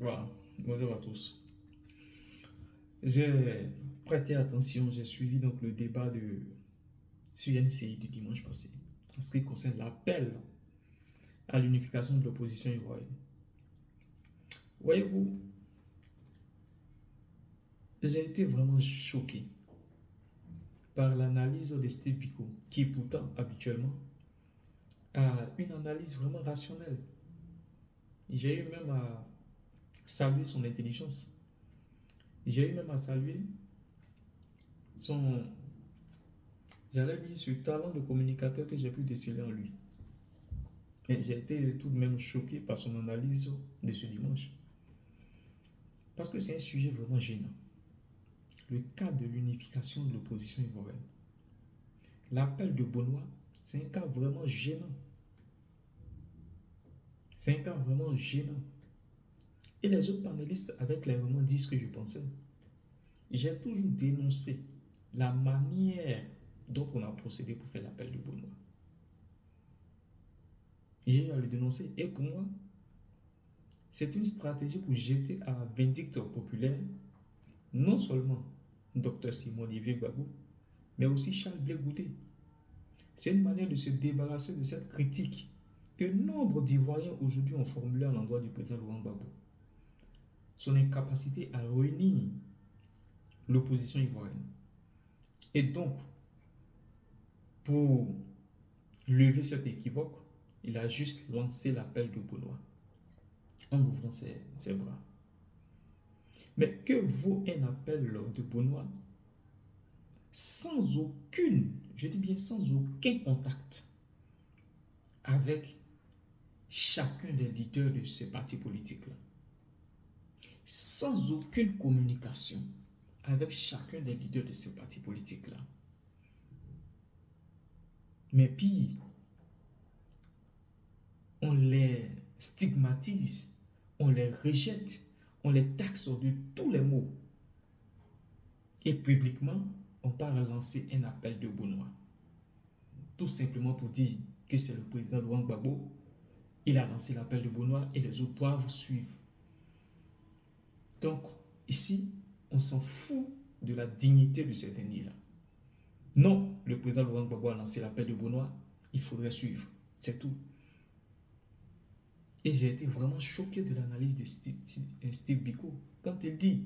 Voilà. Bonjour à tous. J'ai prêté attention, j'ai suivi donc le débat sur NCI du dimanche passé, en ce qui concerne l'appel à l'unification de l'opposition ivoirienne. Voyez-vous, j'ai été vraiment choqué par l'analyse de Steve Biko, qui pourtant habituellement a une analyse vraiment rationnelle. J'ai eu même à saluer son intelligence. J'ai eu même à saluer son, j'allais dire, ce talent de communicateur que j'ai pu déceler en lui. Mais j'ai été tout de même choqué par son analyse de ce dimanche. Parce que c'est un sujet vraiment gênant. Le cas de l'unification de l'opposition ivoirienne. L'appel de Benoît, c'est un cas vraiment gênant. C'est un cas vraiment gênant. Et les autres panélistes avaient clairement dit ce que je pensais. J'ai toujours dénoncé la manière dont on a procédé pour faire l'appel de Benoît. J'ai eu à le dénoncer. Et pour moi, c'est une stratégie pour jeter à la vindicte populaire non seulement Dr Simon-Olivier Gbagbo, mais aussi Charles Blé Goudé. C'est une manière de se débarrasser de cette critique que nombre d'Ivoiriens aujourd'hui ont formulée à l'endroit du président Laurent Gbagbo. Son incapacité à réunir l'opposition ivoirienne. Et donc, pour lever cet équivoque, il a juste lancé l'appel de Benoît en ouvrant ses bras. Mais que vaut un appel de Benoît sans aucune, je dis bien sans aucun contact avec chacun des leaders de ces partis politiques-là, sans aucune communication avec chacun des leaders de ces partis politiques-là. Mais pire, on les stigmatise, on les rejette, on les taxe de tous les maux. Et publiquement, on part lancer un appel de Benoît. Tout simplement pour dire que c'est le président Laurent Gbagbo. Il a lancé l'appel de Benoît et les autres doivent suivre. Donc, ici, on s'en fout de la dignité de ces derniers-là. Non, le président Laurent Gbagbo a lancé l'appel de Benoît, il faudrait suivre. C'est tout. Et j'ai été vraiment choqué de l'analyse de Steve Biko quand il dit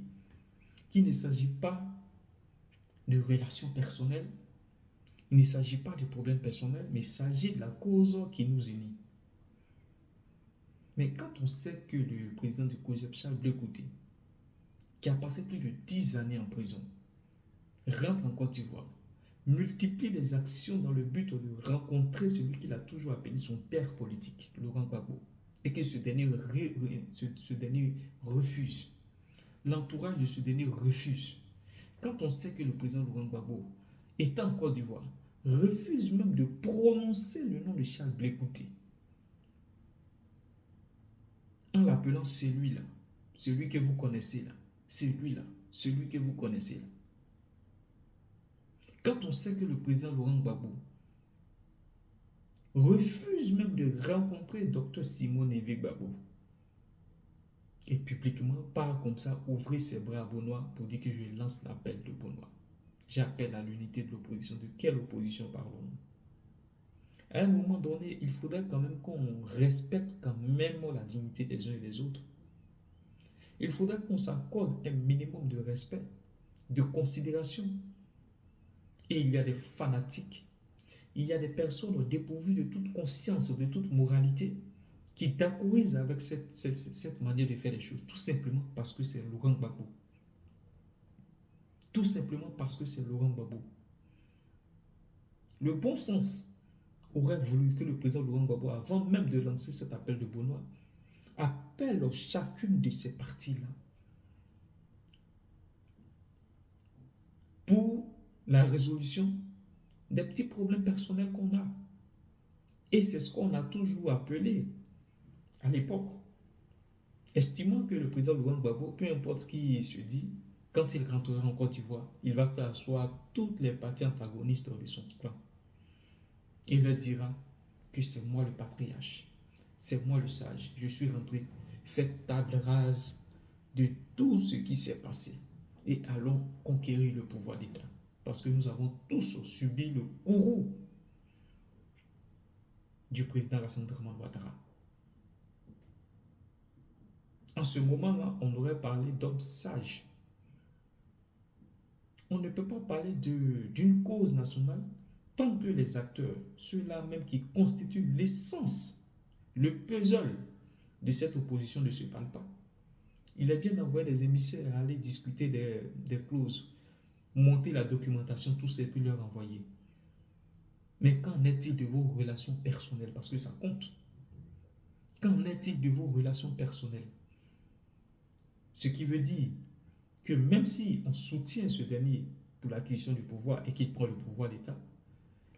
qu'il ne s'agit pas de relations personnelles, il ne s'agit pas de problèmes personnels, mais il s'agit de la cause qui nous unit. Mais quand on sait que le président du COJEP, Charles Blé Goudé, qui a passé plus de 10 années en prison, rentre en Côte d'Ivoire, multiplie les actions dans le but de rencontrer celui qu'il a toujours appelé son père politique, Laurent Gbagbo, et que ce dernier refuse. L'entourage de ce dernier refuse. Quand on sait que le président Laurent Gbagbo est en Côte d'Ivoire, refuse même de prononcer le nom de Charles Blé Goudé, en l'appelant celui-là, celui que vous connaissez là, celui-là, celui que vous connaissez là. Quand on sait que le président Laurent Gbagbo refuse même de rencontrer Dr Simon-Olivier Gbagbo et publiquement part comme ça ouvrir ses bras à Benoît pour dire que je lance l'appel de Benoît. J'appelle à l'unité de l'opposition. De quelle opposition parlons-nous? À un moment donné, il faudrait quand même qu'on respecte quand même la dignité des uns et des autres. Il faudrait qu'on s'accorde un minimum de respect, de considération. Et il y a des fanatiques, il y a des personnes dépourvues de toute conscience, de toute moralité, qui d'accordent avec cette manière de faire les choses, tout simplement parce que c'est Laurent Gbagbo. Tout simplement parce que c'est Laurent Gbagbo. Le bon sens aurait voulu que le président Laurent Gbagbo, avant même de lancer cet appel de Benoît, appelle chacune de ces parties-là pour la résolution des petits problèmes personnels qu'on a. Et c'est ce qu'on a toujours appelé à l'époque, estimant que le président Laurent Gbagbo, peu importe ce qu'il se dit, quand il rentrera en Côte d'Ivoire, il va faire asseoir toutes les parties antagonistes de son clan. Il leur dira que c'est moi le patriarche, c'est moi le sage, je suis rentré, faites table rase de tout ce qui s'est passé et allons conquérir le pouvoir d'État. Parce que nous avons tous subi le courroux du président Alassane Draman Ouattara. En ce moment-là, on aurait parlé d'hommes sages. On ne peut pas parler d'une cause nationale tant que les acteurs, ceux-là même qui constituent l'essence, le puzzle de cette opposition ne se parlent pas. Il est bien d'envoyer des émissaires à aller discuter des clauses, monter la documentation, tout ça, et puis leur envoyer. Mais qu'en est-il de vos relations personnelles? Parce que ça compte. Qu'en est-il de vos relations personnelles? Ce qui veut dire que même si on soutient ce dernier pour l'acquisition du pouvoir et qu'il prend le pouvoir d'État,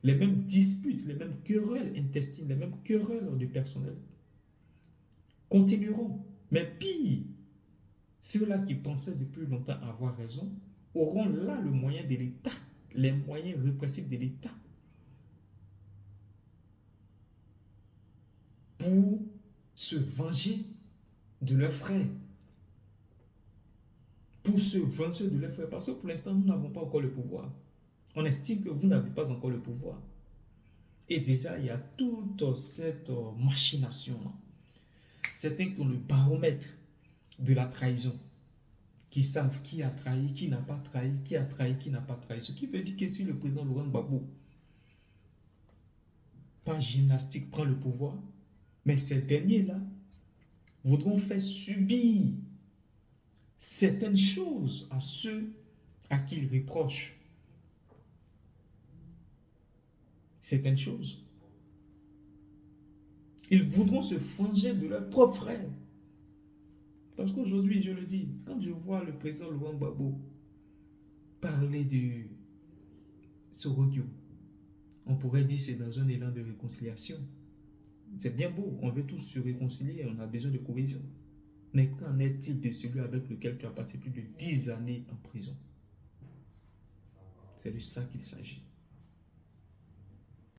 les mêmes disputes, les mêmes querelles intestines, les mêmes querelles de personnel continueront. Mais pire, ceux-là qui pensaient depuis longtemps avoir raison auront là le moyen de l'État, les moyens répressifs de l'État pour se venger de leurs frères. Pour se venger de leurs frères. Parce que pour l'instant, nous n'avons pas encore le pouvoir. On estime que vous n'avez pas encore le pouvoir. Et déjà, il y a toute cette machination. Certains qui ont le baromètre de la trahison, qui savent qui a trahi, qui n'a pas trahi, qui a trahi, qui n'a pas trahi. Ce qui veut dire que si le président Laurent Gbagbo, par gymnastique, prend le pouvoir, mais ces derniers-là voudront faire subir certaines choses à ceux à qui ils reprochent certaines choses. Ils voudront se venger de leurs propres frères. Parce qu'aujourd'hui, je le dis, quand je vois le président Laurent Gbagbo parler de Sorokyo, on pourrait dire que c'est dans un élan de réconciliation. C'est bien beau, on veut tous se réconcilier, on a besoin de cohésion. Mais qu'en est-il de celui avec lequel tu as passé plus de 10 années en prison? C'est de ça qu'il s'agit.